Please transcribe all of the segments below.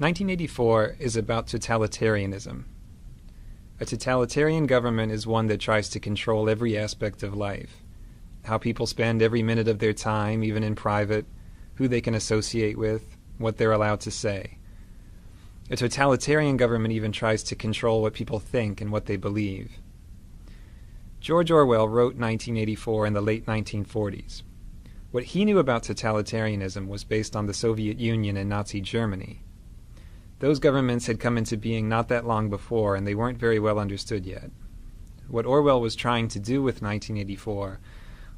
1984 is about totalitarianism. A totalitarian government is one that tries to control every aspect of life. How people spend every minute of their time, even in private, who they can associate with, what they're allowed to say. A totalitarian government even tries to control what people think and what they believe. George Orwell wrote 1984 in the late 1940s. What he knew about totalitarianism was based on the Soviet Union and Nazi Germany. Those governments had come into being not that long before, and they weren't very well understood yet. What Orwell was trying to do with 1984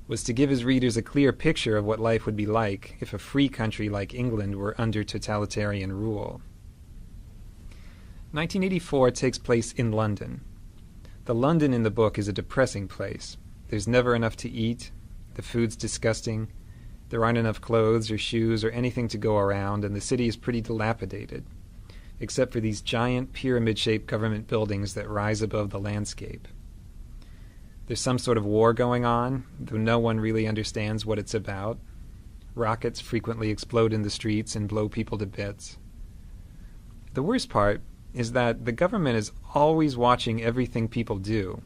was to give his readers a clear picture of what life would be like if a free country like England were under totalitarian rule. 1984 takes place in London. The London in the book is a depressing place. There's never enough to eat, the food's disgusting, there aren't enough clothes or shoes or anything to go around, and the city is pretty dilapidated, except for these giant pyramid-shaped government buildings that rise above the landscape. There's some sort of war going on, though no one really understands what it's about. Rockets frequently explode in the streets and blow people to bits. The worst part is that the government is always watching everything people do.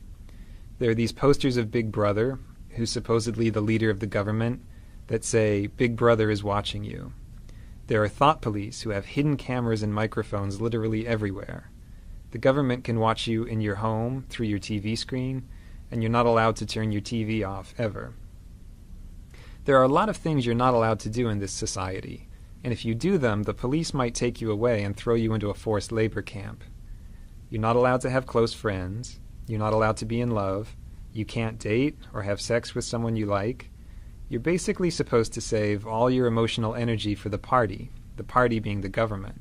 There are these posters of Big Brother, who's supposedly the leader of the government, that say, "Big Brother is watching you." There are thought police who have hidden cameras and microphones literally everywhere. The government can watch you in your home, through your TV screen, and you're not allowed to turn your TV off, ever. There are a lot of things you're not allowed to do in this society, and if you do them, the police might take you away and throw you into a forced labor camp. You're not allowed to have close friends. You're not allowed to be in love. You can't date or have sex with someone you like. You're basically supposed to save all your emotional energy for the party being the government.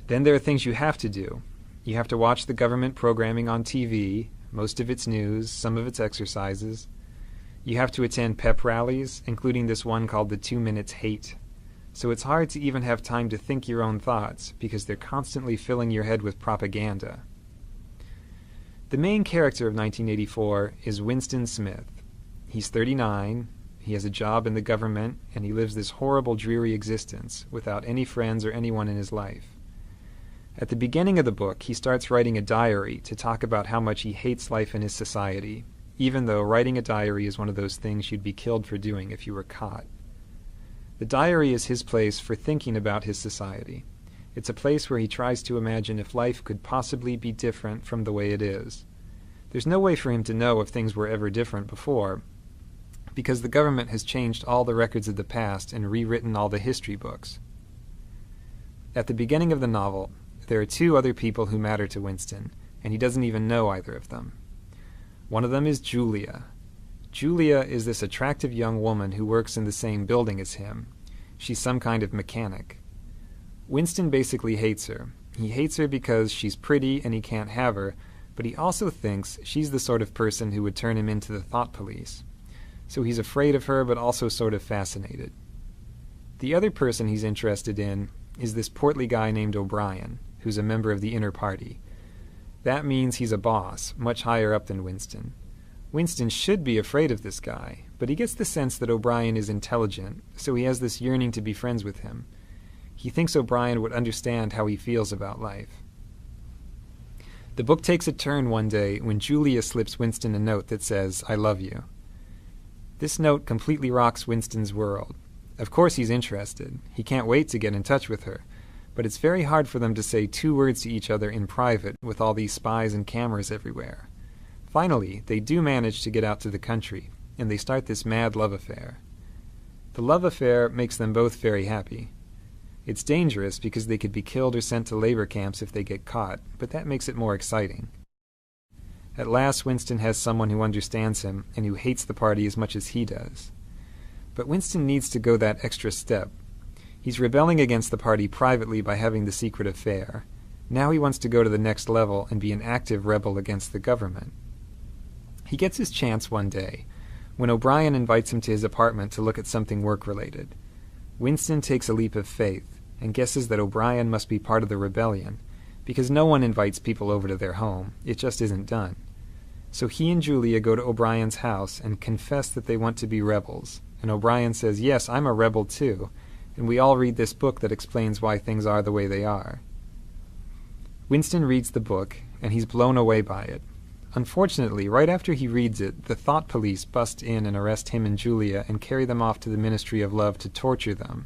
Then there are things you have to do. You have to watch the government programming on TV, most of its news, some of its exercises. You have to attend pep rallies, including this one called the 2 Minutes Hate. So it's hard to even have time to think your own thoughts, because they're constantly filling your head with propaganda. The main character of 1984 is Winston Smith. He's 39, he has a job in the government, and he lives this horrible, dreary existence without any friends or anyone in his life. At the beginning of the book, he starts writing a diary to talk about how much he hates life in his society, even though writing a diary is one of those things you'd be killed for doing if you were caught. The diary is his place for thinking about his society. It's a place where he tries to imagine if life could possibly be different from the way it is. There's no way for him to know if things were ever different before, because the government has changed all the records of the past and rewritten all the history books. At the beginning of the novel, there are two other people who matter to Winston, and he doesn't even know either of them. One of them is Julia. Julia is this attractive young woman who works in the same building as him. She's some kind of mechanic. Winston basically hates her. He hates her because she's pretty and he can't have her, but he also thinks she's the sort of person who would turn him into the thought police. So he's afraid of her, but also sort of fascinated. The other person he's interested in is this portly guy named O'Brien, who's a member of the inner party. That means he's a boss, much higher up than Winston. Winston should be afraid of this guy, but he gets the sense that O'Brien is intelligent, so he has this yearning to be friends with him. He thinks O'Brien would understand how he feels about life. The book takes a turn one day when Julia slips Winston a note that says, "I love you." This note completely rocks Winston's world. Of course he's interested. He can't wait to get in touch with her. But it's very hard for them to say 2 words to each other in private with all these spies and cameras everywhere. Finally, they do manage to get out to the country, and they start this mad love affair. The love affair makes them both very happy. It's dangerous because they could be killed or sent to labor camps if they get caught, but that makes it more exciting. At last, Winston has someone who understands him and who hates the party as much as he does. But Winston needs to go that extra step. He's rebelling against the party privately by having the secret affair. Now he wants to go to the next level and be an active rebel against the government. He gets his chance one day, when O'Brien invites him to his apartment to look at something work-related. Winston takes a leap of faith and guesses that O'Brien must be part of the rebellion, because no one invites people over to their home. It just isn't done. So he and Julia go to O'Brien's house and confess that they want to be rebels, and O'Brien says, "Yes, I'm a rebel too," and we all read this book that explains why things are the way they are. Winston reads the book, and he's blown away by it. Unfortunately, right after he reads it, the thought police bust in and arrest him and Julia and carry them off to the Ministry of Love to torture them.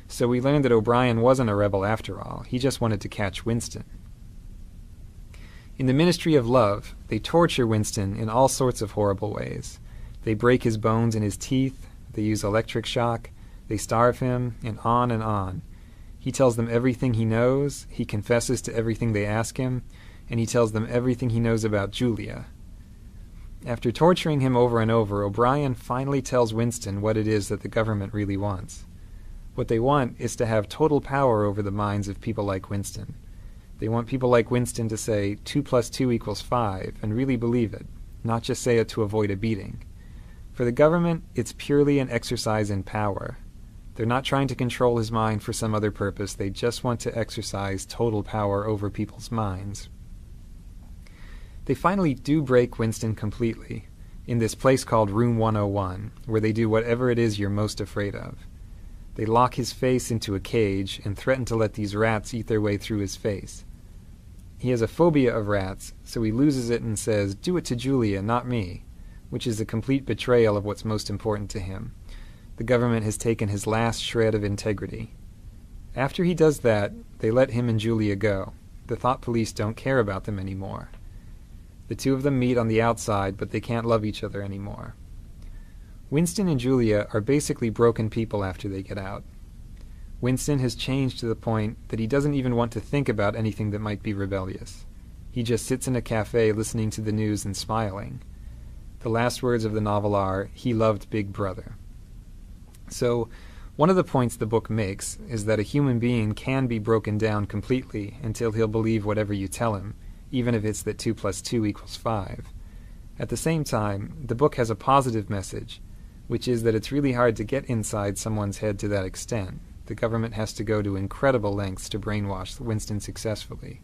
So we learned that O'Brien wasn't a rebel after all. He just wanted to catch Winston. In the Ministry of Love, they torture Winston in all sorts of horrible ways. They break his bones in his teeth, they use electric shock, they starve him, and on and on. He tells them everything he knows, he confesses to everything they ask him, and he tells them everything he knows about Julia. After torturing him over and over, O'Brien finally tells Winston what it is that the government really wants. What they want is to have total power over the minds of people like Winston. They want people like Winston to say 2 + 2 = 5 and really believe it, not just say it to avoid a beating. For the government, it's purely an exercise in power. They're not trying to control his mind for some other purpose. They just want to exercise total power over people's minds. They finally do break Winston completely, in this place called Room 101, where they do whatever it is you're most afraid of. They lock his face into a cage and threaten to let these rats eat their way through his face. He has a phobia of rats, so he loses it and says, "Do it to Julia, not me," which is a complete betrayal of what's most important to him. The government has taken his last shred of integrity. After he does that, they let him and Julia go. The thought police don't care about them anymore. The two of them meet on the outside, but they can't love each other anymore. Winston and Julia are basically broken people after they get out. Winston has changed to the point that he doesn't even want to think about anything that might be rebellious. He just sits in a cafe listening to the news and smiling. The last words of the novel are, "He loved Big Brother." So, one of the points the book makes is that a human being can be broken down completely until he'll believe whatever you tell him, even if it's that 2 + 2 = 5. At the same time, the book has a positive message, which is that it's really hard to get inside someone's head to that extent. The government has to go to incredible lengths to brainwash Winston successfully.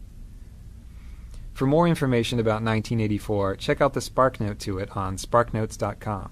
For more information about 1984, check out the SparkNote to it on sparknotes.com.